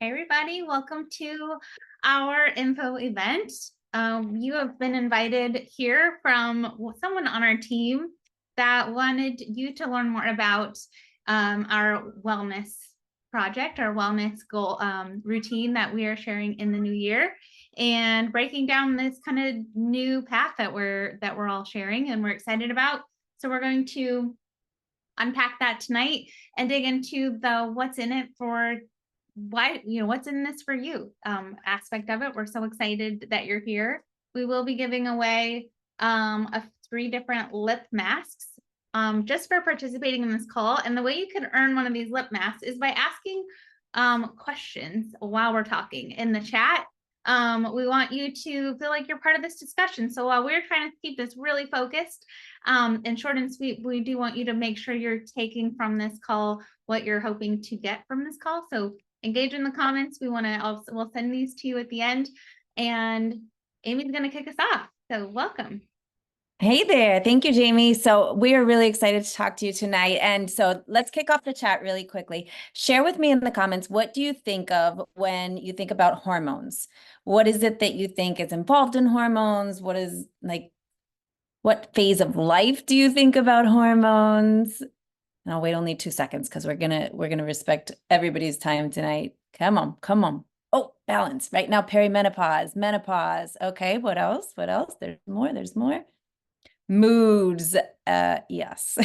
Hey everybody, welcome to our info event. You have been invited here from someone on our team that wanted you to learn more about our wellness project, our wellness goal routine that we are sharing in the new year, and breaking down this kind of new path that we're all sharing and we're excited about. So we're going to unpack that tonight and dig into the what's in it for what's in this for you aspect of it. We're so excited that you're here. We will be giving away 3 different lip masks just for participating in this call. And the way you can earn one of these lip masks is by asking questions while we're talking in the chat. We want you to feel like you're part of this discussion. So while we're trying to keep this really focused and short and sweet, we do want you to make sure you're taking from this call what you're hoping to get from this call. So engage in the comments. We'll send these to you at the end, and Amy's going to kick us off. So welcome. Hey there. Thank you, Jamie. So we are really excited to talk to you tonight. And so let's kick off the chat really quickly. Share with me in the comments, what do you think of when you think about hormones? What is it that you think is involved in hormones? What phase of life do you think about hormones? And I'll wait only 2 seconds because we're gonna respect everybody's time tonight. Come on, come on. Oh, balance. Right now, perimenopause, menopause. Okay, what else? What else? There's more. Moods, yes.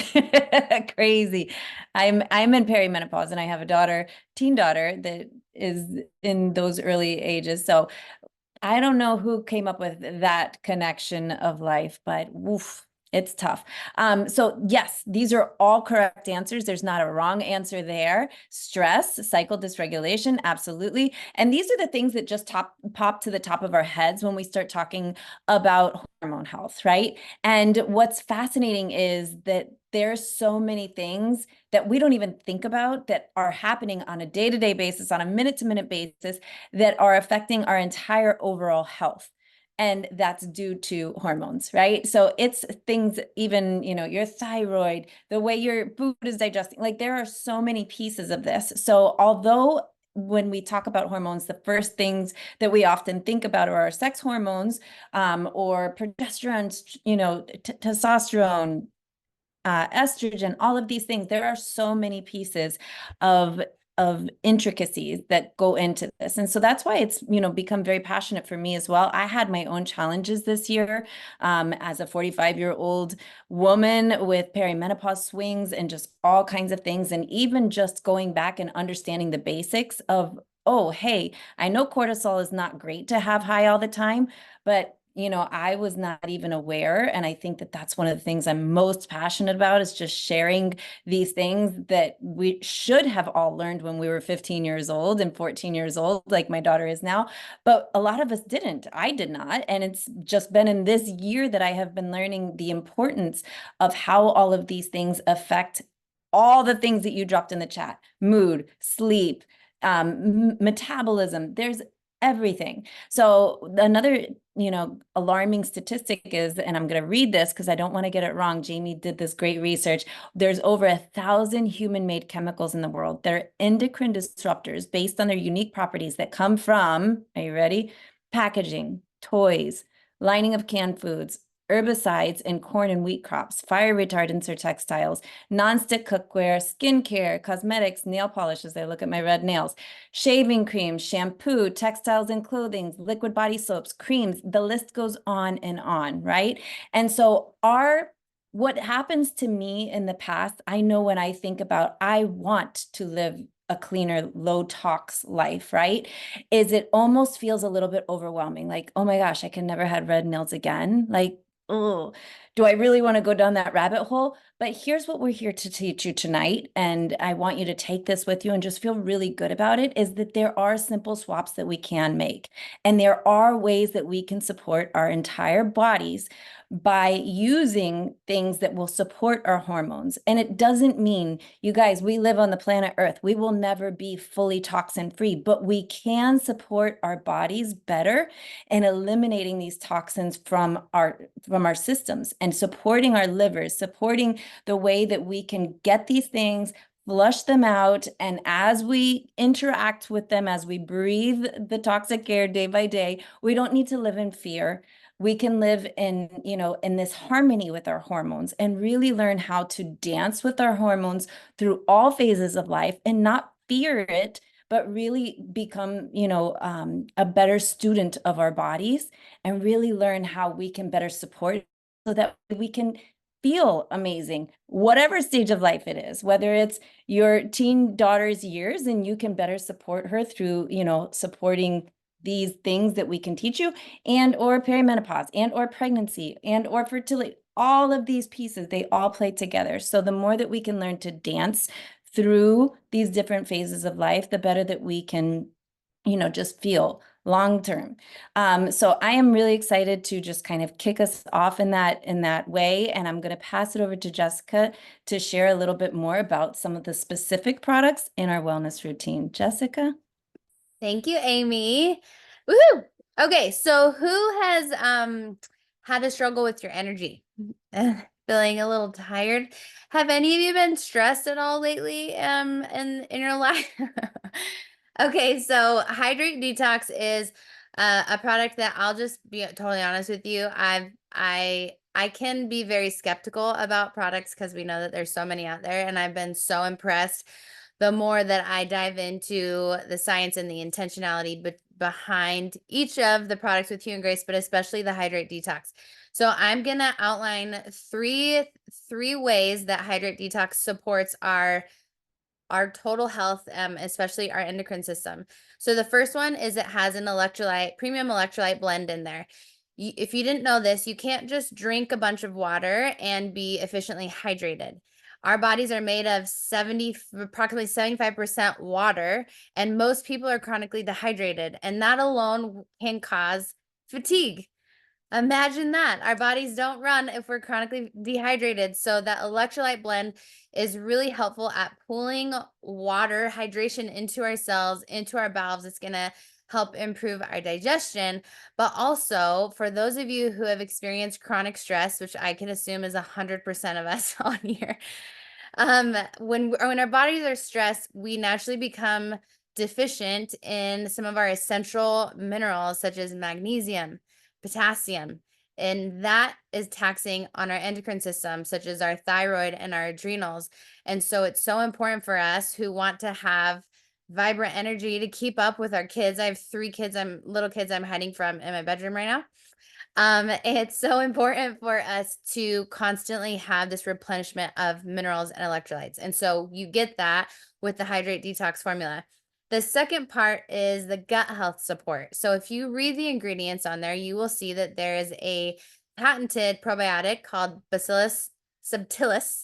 Crazy. I'm in perimenopause and I have a teen daughter that is in those early ages. So I don't know who came up with that connection of life, but woof, it's tough. So yes, these are all correct answers. There's not a wrong answer there. Stress, cycle dysregulation, absolutely. And these are the things that just pop to the top of our heads when we start talking about hormone health, right? And what's fascinating is that there's so many things that we don't even think about that are happening on a day-to-day basis, on a minute-to-minute basis, that are affecting our entire overall health. And that's due to hormones, right? So it's things, even, your thyroid, the way your food is digesting, like there are so many pieces of this. So although when we talk about hormones, the first things that we often think about are our sex hormones, or progesterone, testosterone, estrogen, all of these things. There are so many pieces of intricacies that go into this. And so that's why it's, become very passionate for me as well. I had my own challenges this year as a 45-year-old woman with perimenopause swings and just all kinds of things. And even just going back and understanding the basics of, oh, hey, I know cortisol is not great to have high all the time, but I was not even aware. And I think that that's one of the things I'm most passionate about, is just sharing these things that we should have all learned when we were 15 years old and 14 years old, like my daughter is now. But a lot of us didn't. I did not. And it's just been in this year that I have been learning the importance of how all of these things affect all the things that you dropped in the chat: mood, sleep, metabolism. There's everything. So another, alarming statistic is, and I'm going to read this because I don't want to get it wrong. Jamie did this great research. There's over 1,000 human-made chemicals in the world that are endocrine disruptors based on their unique properties that come from, are you ready? Packaging, toys, lining of canned foods, herbicides in corn and wheat crops, fire retardants or textiles, nonstick cookware, skincare, cosmetics, nail polishes. I look at my red nails, shaving cream, shampoo, textiles and clothing, liquid body soaps, creams. The list goes on, right? And so what happens to me in the past, I know when I think about, I want to live a cleaner, low tox life, right? Is it almost feels a little bit overwhelming. Like, oh my gosh, I can never have red nails again. Like, oh, do I really want to go down that rabbit hole? But here's what we're here to teach you tonight. And I want you to take this with you and just feel really good about it, is that there are simple swaps that we can make. And there are ways that we can support our entire bodies by using things that will support our hormones. And it doesn't mean, you guys, we live on the planet Earth. We will never be fully toxin free, but we can support our bodies better in eliminating these toxins from our systems and supporting our livers, supporting the way that we can get these things, flush them out. And as we interact with them, as we breathe the toxic air day by day, we don't need to live in fear. We can live in, in this harmony with our hormones and really learn how to dance with our hormones through all phases of life and not fear it, but really become, a better student of our bodies and really learn how we can better support so that we can feel amazing, whatever stage of life it is, whether it's your teen daughter's years and you can better support her through, supporting these things that we can teach you, and or perimenopause and or pregnancy and or fertility. All of these pieces, they all play together. So the more that we can learn to dance through these different phases of life, the better that we can, just feel long term. So I am really excited to just kind of kick us off in that way. And I'm going to pass it over to Jessica to share a little bit more about some of the specific products in our wellness routine. Jessica? Thank you, Aimee. Woohoo! Okay, so who has had a struggle with your energy? Feeling a little tired? Have any of you been stressed at all lately in your life? Okay, so Hydrate Detox is a product that I'll just be totally honest with you. I can be very skeptical about products because we know that there's so many out there, and I've been so impressed the more that I dive into the science and the intentionality behind each of the products with Hugh Grace, but especially the Hydrate Detox. So I'm gonna outline three ways that Hydrate Detox supports our total health, especially our endocrine system. So the first one is it has an premium electrolyte blend in there. If you didn't know this, you can't just drink a bunch of water and be efficiently hydrated. Our bodies are made of approximately 75% water, and most people are chronically dehydrated, and that alone can cause fatigue. Imagine that. Our bodies don't run if we're chronically dehydrated. So that electrolyte blend is really helpful at pulling water, hydration into our cells, into our valves. It's going to help improve our digestion. But also for those of you who have experienced chronic stress, which I can assume is 100% of us on here, when our bodies are stressed, we naturally become deficient in some of our essential minerals, such as magnesium, potassium, and that is taxing on our endocrine system, such as our thyroid and our adrenals. And so it's so important for us who want to have vibrant energy to keep up with our kids. I have 3 kids, little kids I'm hiding from in my bedroom right now. It's so important for us to constantly have this replenishment of minerals and electrolytes. And so you get that with the Hydrate Detox formula. The second part is the gut health support. So if you read the ingredients on there, you will see that there is a patented probiotic called Bacillus subtilis.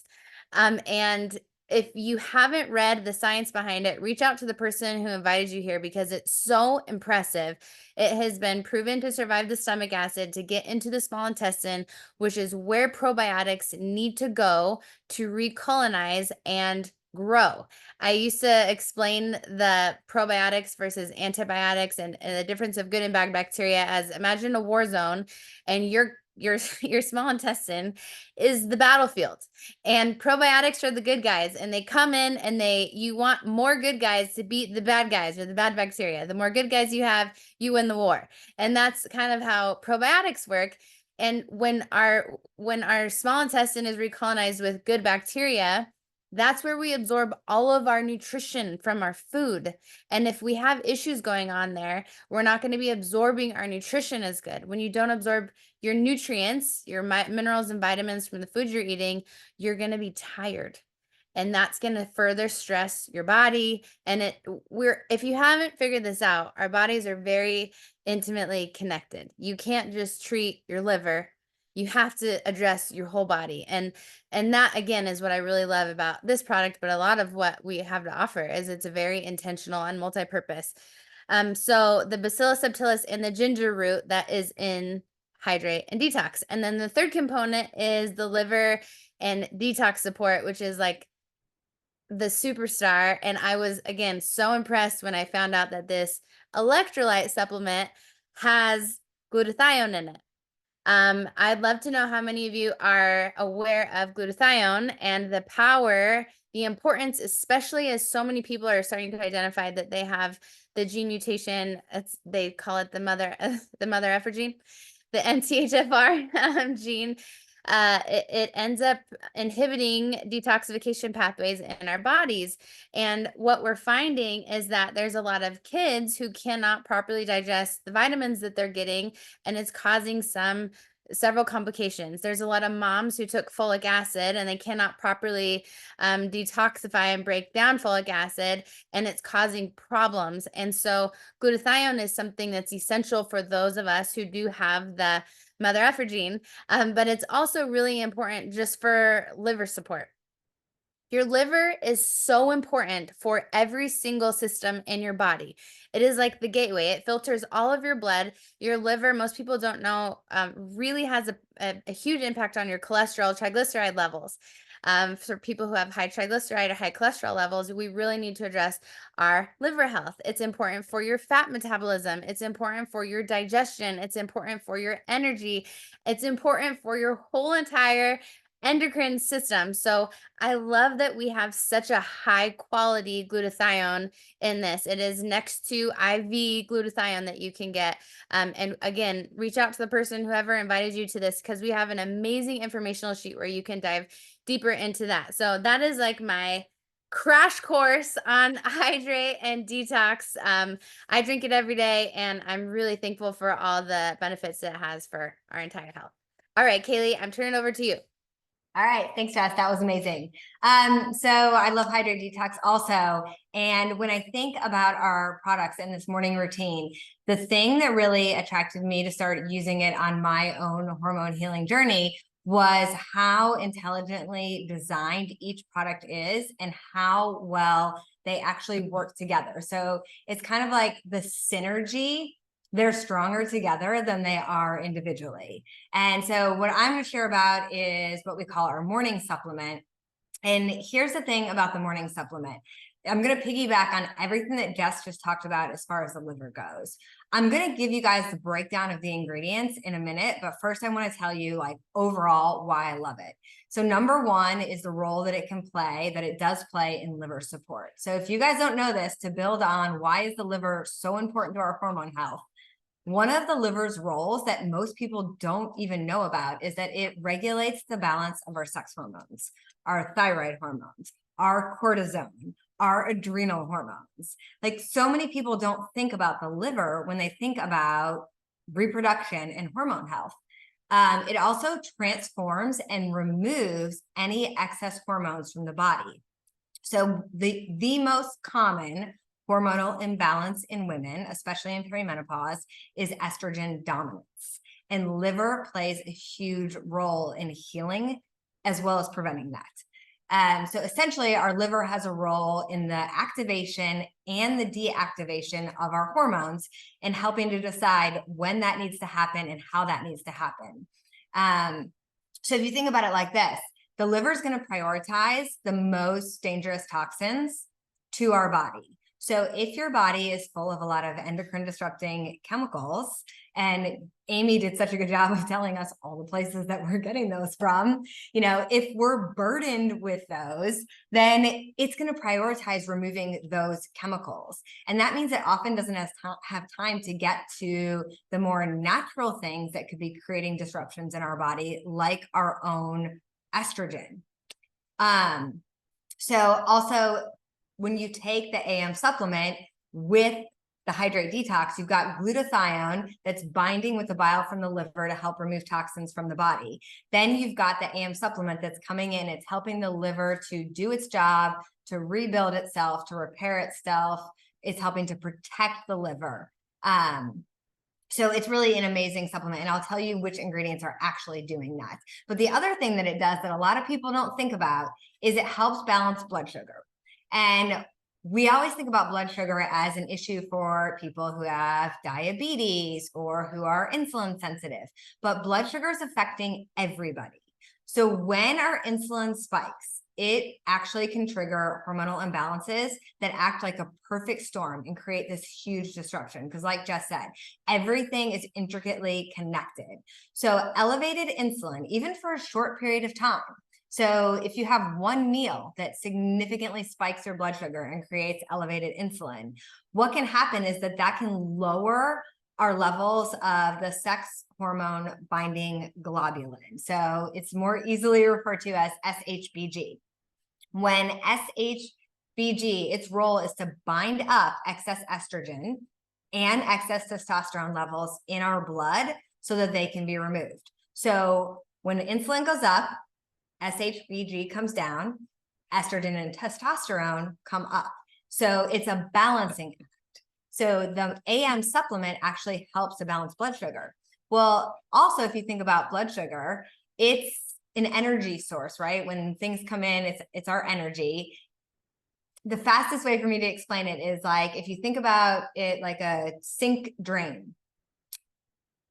And if you haven't read the science behind it, reach out to the person who invited you here because it's so impressive. It has been proven to survive the stomach acid, to get into the small intestine, which is where probiotics need to go to recolonize and grow. I used to explain the probiotics versus antibiotics and the difference of good and bad bacteria as imagine a war zone, and your small intestine is the battlefield, and probiotics are the good guys, and they come in and you want more good guys to beat the bad guys or the bad bacteria. The more good guys you have, you win the war. And that's kind of how probiotics work. And when our small intestine is recolonized with good bacteria, that's where we absorb all of our nutrition from our food. And if we have issues going on there, we're not going to be absorbing our nutrition as good. When you don't absorb your nutrients, your minerals and vitamins from the food you're eating, you're going to be tired. And that's going to further stress your body. And if you haven't figured this out, our bodies are very intimately connected. You can't just treat your liver. You have to address your whole body. And that again is what I really love about this product, but a lot of what we have to offer is it's a very intentional and multi-purpose. So the Bacillus subtilis and the ginger root that is in Hydrate and Detox. And then the third component is the liver and detox support, which is like the superstar. And I was, again, so impressed when I found out that this electrolyte supplement has glutathione in it. I'd love to know how many of you are aware of glutathione and the power the importance, especially as so many people are starting to identify that they have the gene mutation. They call it the mother effer gene, the MTHFR gene. It ends up inhibiting detoxification pathways in our bodies. And what we're finding is that there's a lot of kids who cannot properly digest the vitamins that they're getting, and it's causing several complications. There's a lot of moms who took folic acid and they cannot properly detoxify and break down folic acid, and it's causing problems. And so glutathione is something that's essential for those of us who do have the mother effer gene, but it's also really important just for liver support. Your liver is so important for every single system in your body. It is like the gateway. It filters all of your blood. Your liver, most people don't know, really has a huge impact on your cholesterol, triglyceride levels. For people who have high triglyceride or high cholesterol levels, we really need to address our liver health. It's important for your fat metabolism. It's important for your digestion. It's important for your energy. It's important for your whole entire endocrine system. So I love that we have such a high quality glutathione in this. It is next to IV glutathione that you can get. And again, reach out to the person whoever invited you to this, because we have an amazing informational sheet where you can dive deeper into that. So that is like my crash course on Hydrate and Detox. I drink it every day, and I'm really thankful for all the benefits that it has for our entire health. All right, Calie, I'm turning it over to you. All right. Thanks, Jess. That was amazing. So I love Hydrate Detox also. And when I think about our products in this morning routine, the thing that really attracted me to start using it on my own hormone healing journey was how intelligently designed each product is and how well they actually work together. So it's kind of like the synergy. They're stronger together than they are individually. And so what I'm going to share about is what we call our morning supplement. And here's the thing about the morning supplement. I'm going to piggyback on everything that Jess just talked about as far as the liver goes. I'm going to give you guys the breakdown of the ingredients in a minute, but first I want to tell you like overall why I love it. So number one is the role that it does play in liver support. So if you guys don't know this, to build on why is the liver so important to our hormone health, one of the liver's roles that most people don't even know about is that it regulates the balance of our sex hormones, our thyroid hormones, our cortisone, our adrenal hormones. Like so many people don't think about the liver when they think about reproduction and hormone health. It also transforms and removes any excess hormones from the body. So the most common hormonal imbalance in women, especially in perimenopause, is estrogen dominance. And liver plays a huge role in healing as well as preventing that. So essentially, our liver has a role in the activation and the deactivation of our hormones and helping to decide when that needs to happen and how that needs to happen. So if you think about it like this, the liver is going to prioritize the most dangerous toxins to our body. So if your body is full of a lot of endocrine disrupting chemicals, and Aimee did such a good job of telling us all the places that we're getting those from, you know, if we're burdened with those, then it's going to prioritize removing those chemicals. And that means it often doesn't have time to get to the more natural things that could be creating disruptions in our body, like our own estrogen. So also, when you take the AM supplement with the Hydrate Detox, you've got glutathione that's binding with the bile from the liver to help remove toxins from the body. Then you've got the AM supplement that's coming in. It's helping the liver to do its job, to rebuild itself, to repair itself. It's helping to protect the liver. So it's really an amazing supplement, and I'll tell you which ingredients are actually doing that. But the other thing that it does that a lot of people don't think about is it helps balance blood sugar. And we always think about blood sugar as an issue for people who have diabetes or who are insulin sensitive, but blood sugar is affecting everybody. So when our insulin spikes, it actually can trigger hormonal imbalances that act like a perfect storm and create this huge disruption. Because like Jess said, everything is intricately connected. So elevated insulin, even for a short period of time, So if you have one meal that significantly spikes your blood sugar and creates elevated insulin, what can happen is that can lower our levels of the sex hormone binding globulin. So it's more easily referred to as SHBG. When SHBG, its role is to bind up excess estrogen and excess testosterone levels in our blood so that they can be removed. So when insulin goes up, SHBG comes down, estrogen and testosterone come up. So it's a balancing act. So the AM supplement actually helps to balance blood sugar. Well, also, if you think about blood sugar, it's an energy source, right? When things come in, it's our energy. The fastest way for me to explain it is like, if you think about it like a sink drain.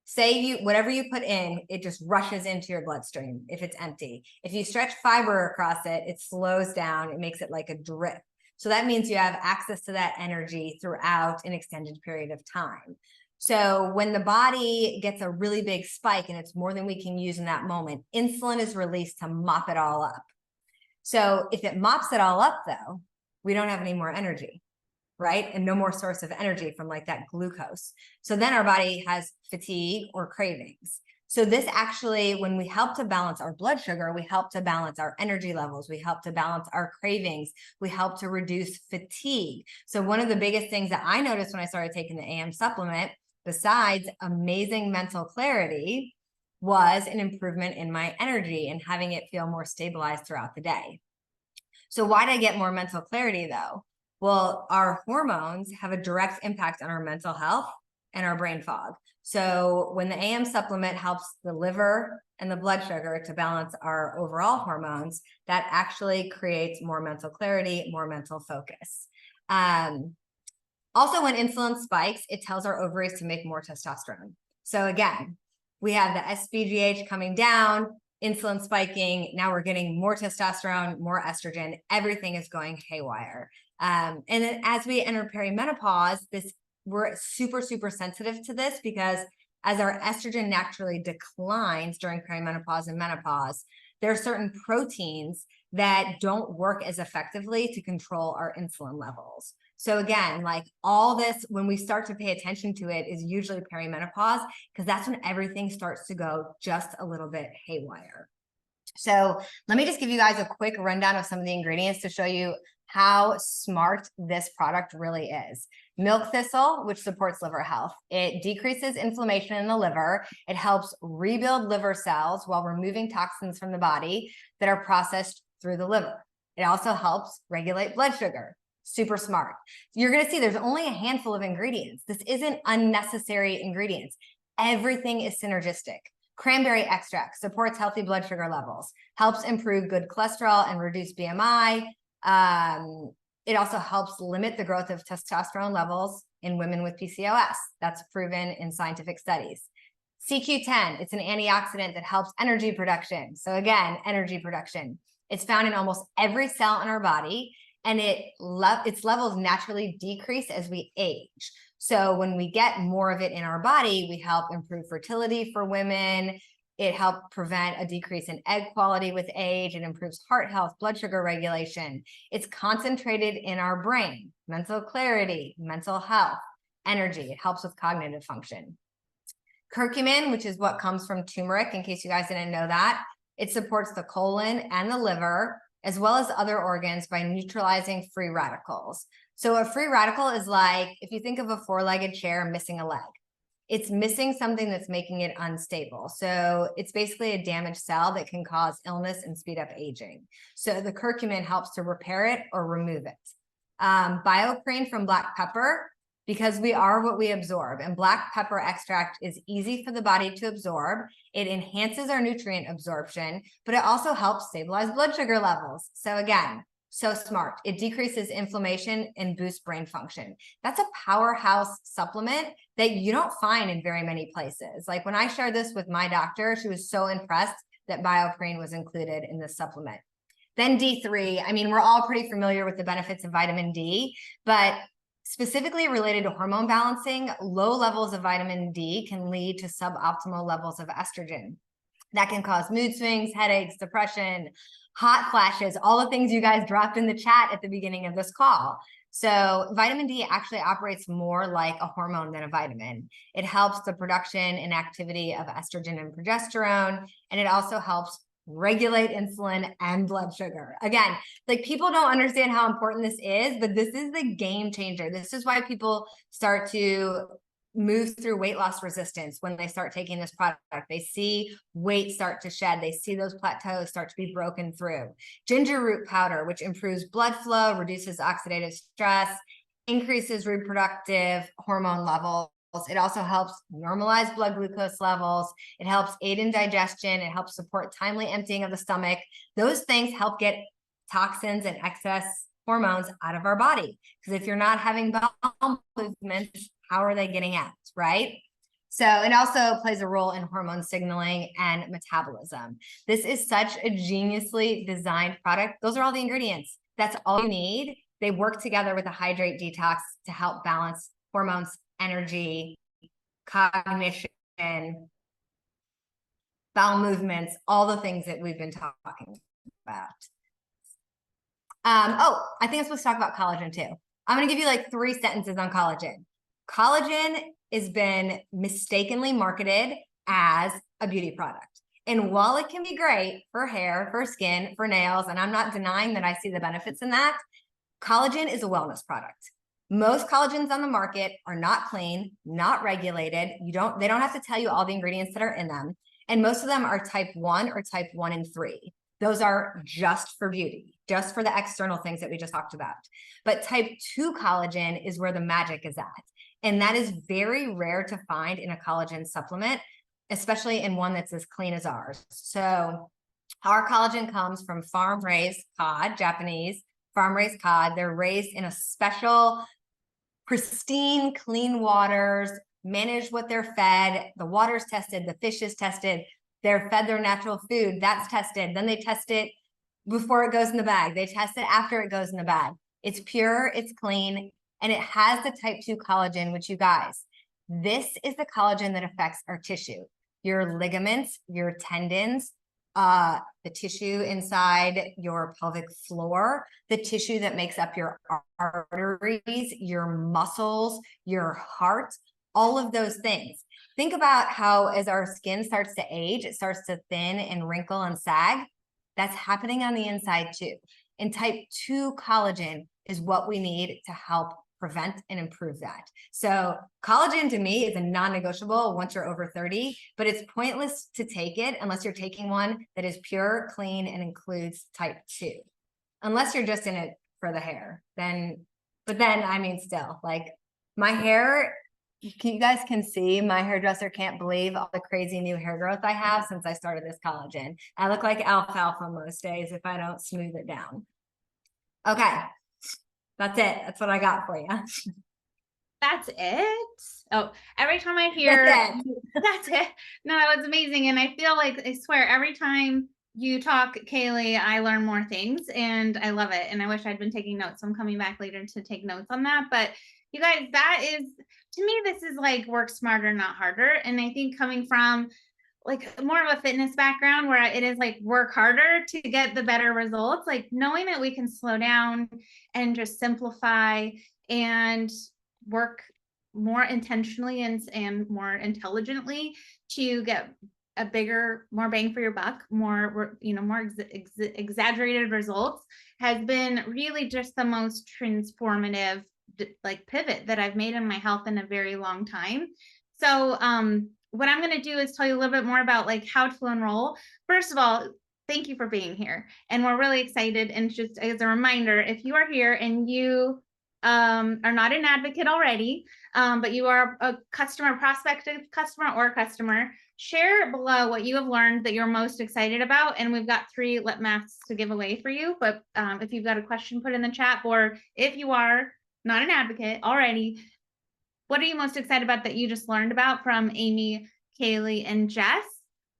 Say whatever you put in, it just rushes into your bloodstream if it's empty. If you stretch fiber across it, it slows down, it makes it like a drip. So that means you have access to that energy throughout an extended period of time. So when the body gets a really big spike and it's more than we can use in that moment, insulin is released to mop it all up. So if it mops it all up though, we don't have any more energy, right? And no more source of energy from like that glucose. So then our body has fatigue or cravings. So this actually, when we help to balance our blood sugar, we help to balance our energy levels, we help to balance our cravings, we help to reduce fatigue. So one of the biggest things that I noticed when I started taking the AM supplement, besides amazing mental clarity, was an improvement in my energy and having it feel more stabilized throughout the day. So why did I get more mental clarity though? Well, our hormones have a direct impact on our mental health and our brain fog. So when the AM supplement helps the liver and the blood sugar to balance our overall hormones, that actually creates more mental clarity, more mental focus. Also, when insulin spikes, it tells our ovaries to make more testosterone. So again, we have the SPGH coming down, insulin spiking. Now we're getting more testosterone, more estrogen. Everything is going haywire. And then as we enter perimenopause, we're super, super sensitive to this because as our estrogen naturally declines during perimenopause and menopause, there are certain proteins that don't work as effectively to control our insulin levels. So again, like all this, when we start to pay attention to it, is usually perimenopause, because that's when everything starts to go just a little bit haywire. So let me just give you guys a quick rundown of some of the ingredients to show you how smart this product really is. Milk thistle, which supports liver health. It decreases inflammation in the liver. It helps rebuild liver cells while removing toxins from the body that are processed through the liver. It also helps regulate blood sugar. Super smart. You're going to see there's only a handful of ingredients. This isn't unnecessary ingredients. Everything is synergistic. Cranberry extract supports healthy blood sugar levels, helps improve good cholesterol and reduce BMI. It also helps limit the growth of testosterone levels in women with PCOS. That's proven in scientific studies. CQ10, it's an antioxidant that helps energy production. So again, energy production. It's found in almost every cell in our body, and its levels naturally decrease as we age. So when we get more of it in our body, we help improve fertility for women. It helps prevent a decrease in egg quality with age. It improves heart health, blood sugar regulation. It's concentrated in our brain, mental clarity, mental health, energy. It helps with cognitive function. Curcumin, which is what comes from turmeric, in case you guys didn't know that, it supports the colon and the liver, as well as other organs, by neutralizing free radicals. So a free radical is like, if you think of a four-legged chair missing a leg, it's missing something that's making it unstable. So it's basically a damaged cell that can cause illness and speed up aging. So the curcumin helps to repair it or remove it. Bioprene from black pepper, because we are what we absorb, and black pepper extract is easy for the body to absorb. It enhances our nutrient absorption, but it also helps stabilize blood sugar levels. So again, so smart. It decreases inflammation and boosts brain function. That's a powerhouse supplement that you don't find in very many places. Like when I shared this with my doctor, she was so impressed that Bioprene was included in this supplement. Then D3, I mean, we're all pretty familiar with the benefits of vitamin D, but specifically related to hormone balancing, low levels of vitamin D can lead to suboptimal levels of estrogen. That can cause mood swings, headaches, depression, hot flashes, all the things you guys dropped in the chat at the beginning of this call. So vitamin D actually operates more like a hormone than a vitamin. It helps the production and activity of estrogen and progesterone, and it also helps regulate insulin and blood sugar. Again, like people don't understand how important this is, but this is the game changer. This is why people start to move through weight loss resistance when they start taking this product. They see weight start to shed. They see those plateaus start to be broken through. Ginger root powder, which improves blood flow, reduces oxidative stress, increases reproductive hormone levels. It also helps normalize blood glucose levels. It helps aid in digestion. It helps support timely emptying of the stomach. Those things help get toxins and excess hormones out of our body. Because if you're not having bowel movements, how are they getting out, right? So it also plays a role in hormone signaling and metabolism. This is such a geniusly designed product. Those are all the ingredients. That's all you need. They work together with a Hydrate Detox to help balance hormones, energy, cognition, bowel movements, all the things that we've been talking about. Oh, I think I'm supposed to talk about collagen too. I'm going to give you like 3 sentences on collagen. Collagen has been mistakenly marketed as a beauty product. And while it can be great for hair, for skin, for nails, and I'm not denying that I see the benefits in that, collagen is a wellness product. Most collagens on the market are not clean, not regulated. They don't have to tell you all the ingredients that are in them. And most of them are type 1 or type 1 and 3. Those are just for beauty, just for the external things that we just talked about. But type 2 collagen is where the magic is at. And that is very rare to find in a collagen supplement, especially in one that's as clean as ours. So our collagen comes from farm-raised cod, Japanese farm-raised cod. They're raised in a special, pristine, clean waters, manage what they're fed. The water's tested, the fish is tested. They're fed their natural food, that's tested. Then they test it before it goes in the bag. They test it after it goes in the bag. It's pure, it's clean, and it has the type 2 collagen, which you guys, this is the collagen that affects our tissue, your ligaments, your tendons, the tissue inside your pelvic floor, the tissue that makes up your arteries, your muscles, your heart, all of those things. Think about how as our skin starts to age, it starts to thin and wrinkle and sag. That's happening on the inside too. And type 2 collagen is what we need to help prevent and improve that. So collagen to me is a non-negotiable once you're over 30, but it's pointless to take it unless you're taking one that is pure, clean, and includes type 2. Unless you're just in it for the hair, but then, I mean, still, like my hair, you guys can see my hairdresser can't believe all the crazy new hair growth I have since I started this collagen. I look like alfalfa most days if I don't smooth it down. Okay, that's it. That's what I got for you. That's it? Oh, every time I hear that's it. No, that was amazing. And I feel like, I swear, every time you talk, Calie, I learn more things and I love it. And I wish I'd been taking notes. So I'm coming back later to take notes on that. But you guys, that is, to me, this is like work smarter, not harder. And I think coming from like more of a fitness background where it is like work harder to get the better results, like knowing that we can slow down and just simplify and work more intentionally and more intelligently to get a bigger, more bang for your buck, more, more exaggerated results has been really just the most transformative like pivot that I've made in my health in a very long time. So what I'm going to do is tell you a little bit more about like how to enroll. First of all, thank you for being here. And we're really excited. And just as a reminder, if you are here and you are not an advocate already, but you are a customer, prospective customer or customer, share below what you have learned that you're most excited about. And we've got 3 lip masks to give away for you. But if you've got a question, put in the chat, or if you are not an advocate already, what are you most excited about that you just learned about from Aimee, Calie, and Jess?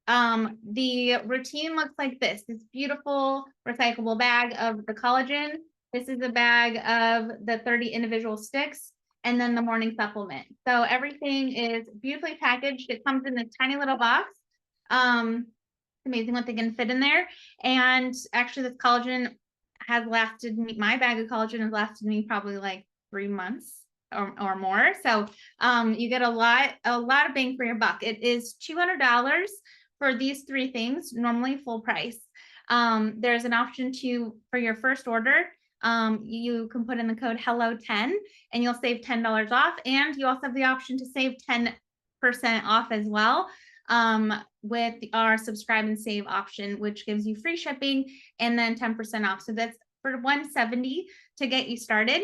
The routine looks like this beautiful recyclable bag of the collagen. This is a bag of the 30 individual sticks, and then the morning supplement. So everything is beautifully packaged. It comes in this tiny little box. amazing what they can fit in there. And actually this collagen has lasted me, my bag of collagen has lasted me probably like 3 months or more. So you get a lot of bang for your buck. It is $200 for these 3 things, normally full price. There's an option for your first order. You can put in the code HELLO10 and you'll save $10 off. And you also have the option to save 10% off as well with our subscribe and save option, which gives you free shipping and then 10% off. So that's for $170 to get you started,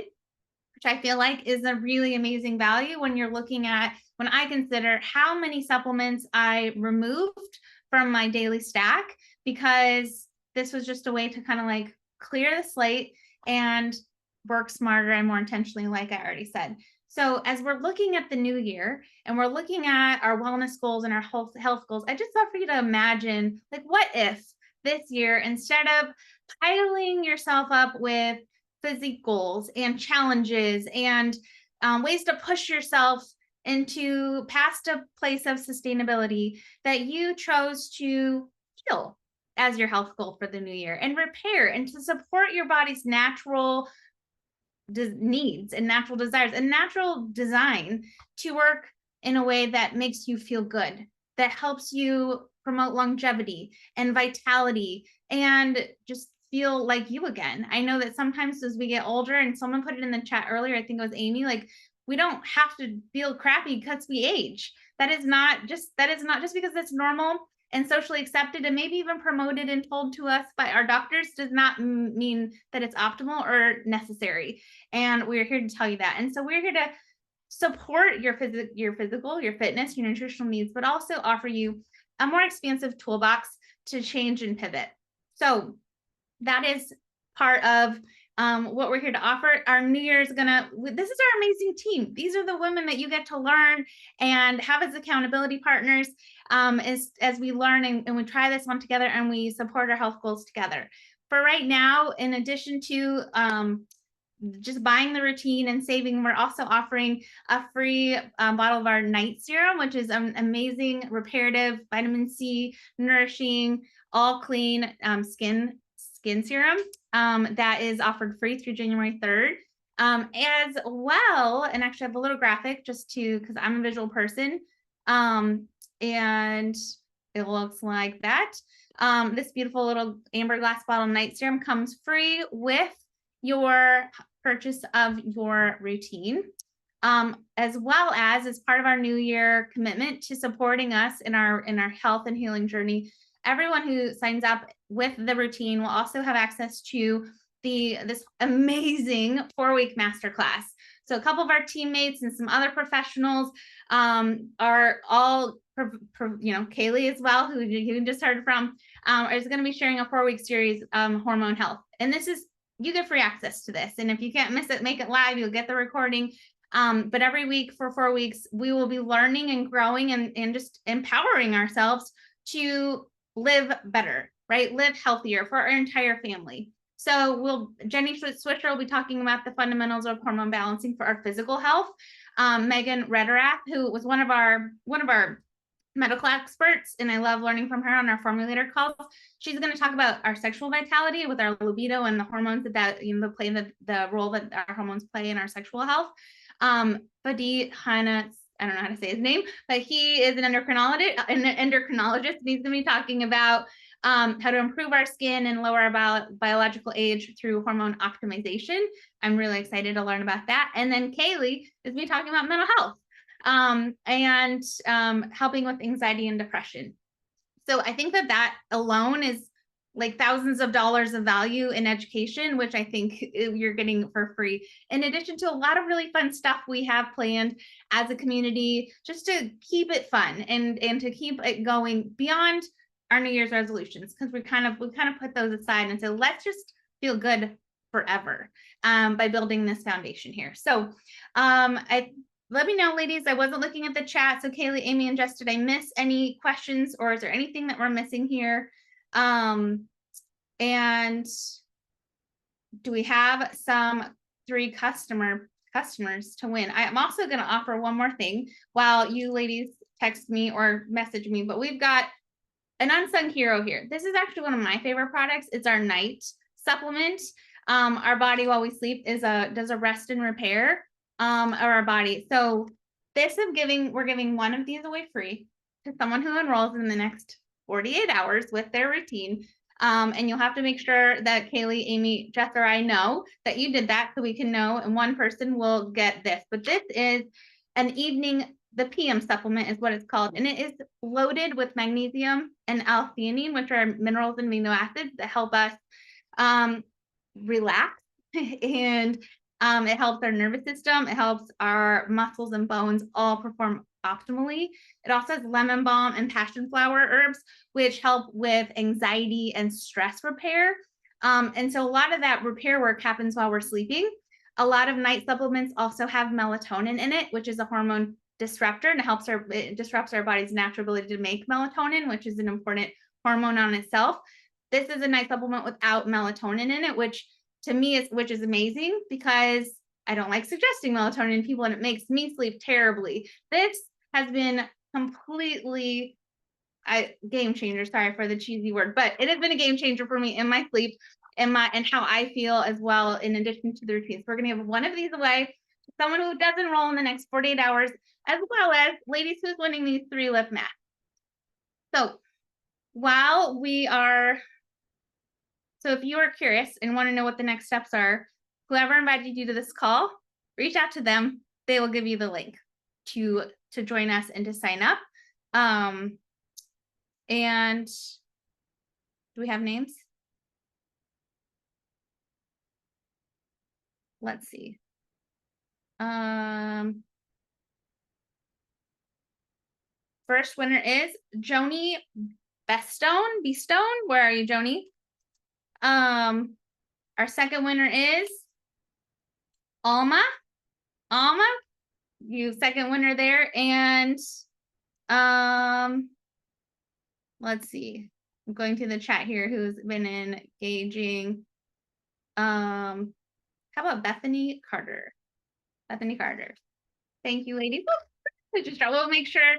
which I feel like is a really amazing value when you're looking at, when I consider how many supplements I removed from my daily stack, because this was just a way to kind of like clear the slate and work smarter and more intentionally, like I already said. So as we're looking at the new year and we're looking at our wellness goals and our health goals, I just thought for you to imagine, like, what if this year, instead of piling yourself up with physique goals and challenges and ways to push yourself into past a place of sustainability, that you chose to heal as your health goal for the new year and repair and to support your body's natural needs and natural desires and natural design to work in a way that makes you feel good, that helps you promote longevity and vitality and just feel like you again. I know that sometimes as we get older, and someone put it in the chat earlier, I think it was Aimee, like, we don't have to feel crappy because we age. That is not just because that's normal and socially accepted and maybe even promoted and told to us by our doctors does not mean that it's optimal or necessary. And we're here to tell you that. And so we're here to support your physical, your fitness, your nutritional needs, but also offer you a more expansive toolbox to change and pivot. So that is part of what we're here to offer. Our New Year is this is our amazing team. These are the women that you get to learn and have as accountability partners as we learn and we try this one together and we support our health goals together. For right now, in addition to just buying the routine and saving, we're also offering a free bottle of our night serum, which is an amazing reparative, vitamin C, nourishing, all clean skin serum that is offered free through January 3rd. As well, and actually I have a little graphic because I'm a visual person. And it looks like that. This beautiful little amber glass bottle night serum comes free with your purchase of your routine, as well as part of our New Year commitment to supporting us in our health and healing journey. Everyone who signs up with the routine will also have access to this amazing 4-week masterclass. So a couple of our teammates and some other professionals are all, Calie as well, who you just heard from, is going to be sharing a 4-week series, Hormone Health. And you get free access to this. And if you can't miss it, make it live, you'll get the recording. But every week for 4 weeks, we will be learning and growing and just empowering ourselves to live better, right? Live healthier for our entire family. So Jenny Swisher will be talking about the fundamentals of hormone balancing for our physical health. Megan Rederath, who was one of our medical experts, and I love learning from her on our formulator calls. She's going to talk about our sexual vitality with our libido and the hormones that play the role that our hormones play in our sexual health. Badi Hana, I don't know how to say his name, but he is an endocrinologist, and he's going to be talking about how to improve our skin and lower our biological age through hormone optimization. I'm really excited to learn about that. And then Calie is me talking about mental health and helping with anxiety and depression. So I think that alone is like thousands of dollars of value in education, which I think you're getting for free. In addition to a lot of really fun stuff we have planned as a community, just to keep it fun and to keep it going beyond our New Year's resolutions, because we kind of put those aside and said, let's just feel good forever by building this foundation here. So let me know, ladies. I wasn't looking at the chat. So Calie, Aimee, and Jess, did I miss any questions, or is there anything that we're missing here? And do we have some 3 customers to win? I am also going to offer one more thing while you ladies text me or message me, but we've got an unsung hero here. This is actually one of my favorite products. It's our night supplement. Our body while we sleep does a rest and repair of our body. So we're giving one of these away free to someone who enrolls in the next 48 hours with their routine. And you'll have to make sure that Calie, Aimee, Jess, or I know that you did that so we can know, and one person will get this. But this is the PM supplement is what it's called. And it is loaded with magnesium and L-theanine, which are minerals and amino acids that help us relax and it helps our nervous system. It helps our muscles and bones all perform optimally. It also has lemon balm and passion flower herbs, which help with anxiety and stress repair. And so a lot of that repair work happens while we're sleeping. A lot of night supplements also have melatonin in it, which is a hormone disruptor, and it disrupts our body's natural ability to make melatonin, which is an important hormone on itself. This is a night supplement without melatonin in it, which to me is amazing because I don't like suggesting melatonin in people and it makes me sleep terribly. This has been completely game changer. Sorry for the cheesy word, but it has been a game changer for me in my sleep and how I feel as well, in addition to the routines. We're going to give one of these away to someone who does enroll in the next 48 hours, as well as ladies who's winning these 3 lift mats. So if you are curious and want to know what the next steps are, whoever invited you to this call, reach out to them. They will give you the link to join us and to sign up. And do we have names? Let's see. First winner is Joni Bestone. Where are you, Joni? Our second winner is Alma, you second winner there. And let's see, I'm going to the chat here who's been engaging. How about Bethany Carter? Thank you, ladies. We'll make sure,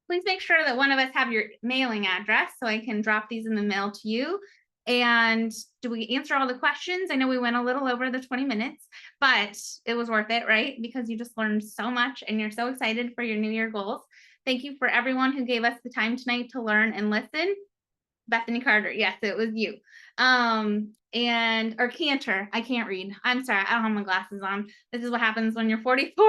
please make sure that one of us have your mailing address so I can drop these in the mail to you. And do we answer all the questions? I know we went a little over the 20 minutes, but it was worth it, right? Because you just learned so much and you're so excited for your New Year goals. Thank you for everyone who gave us the time tonight to learn and listen. Bethany Carter, yes, it was you. Or Cantor, I can't read. I'm sorry, I don't have my glasses on. This is what happens when you're 44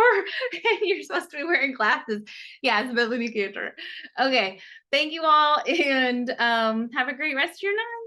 and you're supposed to be wearing glasses. Yeah, it's Bethany Cantor. Okay, thank you all, and have a great rest of your night.